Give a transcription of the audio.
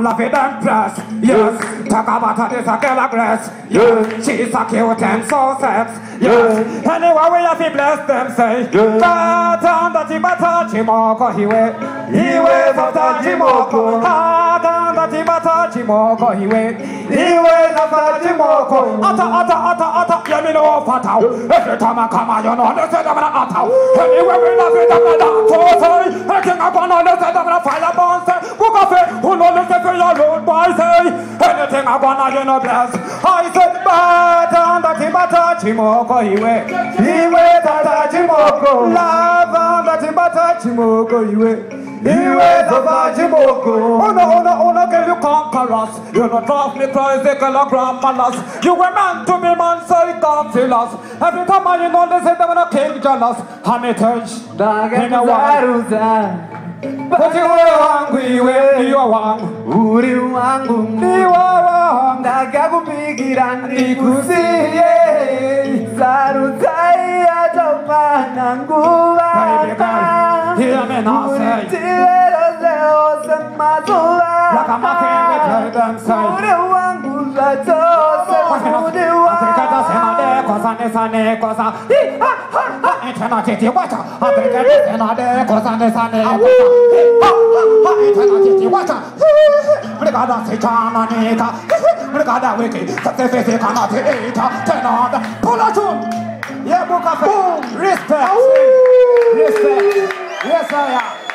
Love it and press, yes. Talk about her, this a girl aggress, yes. She's a cute and so sex, yes. Anyway, we have to bless them, say, Batanda Tibata Chimoko, Hiwe, Fata Chimoko, Batanda Tibata Chimoko, Hiwe, Fata Chimoko, Ata, Yamino Fatao. Every time I come, I don't understand I'm an Atao. Anyway, we love it, I'm an Atao, I think I'm gonna understand I'm a fire monster, book of it, who knows the your boy say anything I wanna you know bless. I said Batanda Tibata Chimoko Hiwe Tata Chimoko Lava Tibata Chimoko Hiwe Tata Chimoko. Oh no, can you conquer us? You don't drop me crazy kilogram malas. You were meant to be man, so you can't feel us. Every time I know they say they wanna king jealous. Hermitage Daga Pati wangu iwe niwa wangu uri wangu niwa wangu ndakakupigira ndikusiye sarutai atamana nguva uitilero leo semazuva uri wangu zatose uri wangu Sane cosa Eternal titi water Eternal cosa Sane Eternal titi water Brigada Sechana Nita Brigada Wiki Satisfaction cannot eat Turn on the Pulachun Yeah, book of boom Respect Yes I am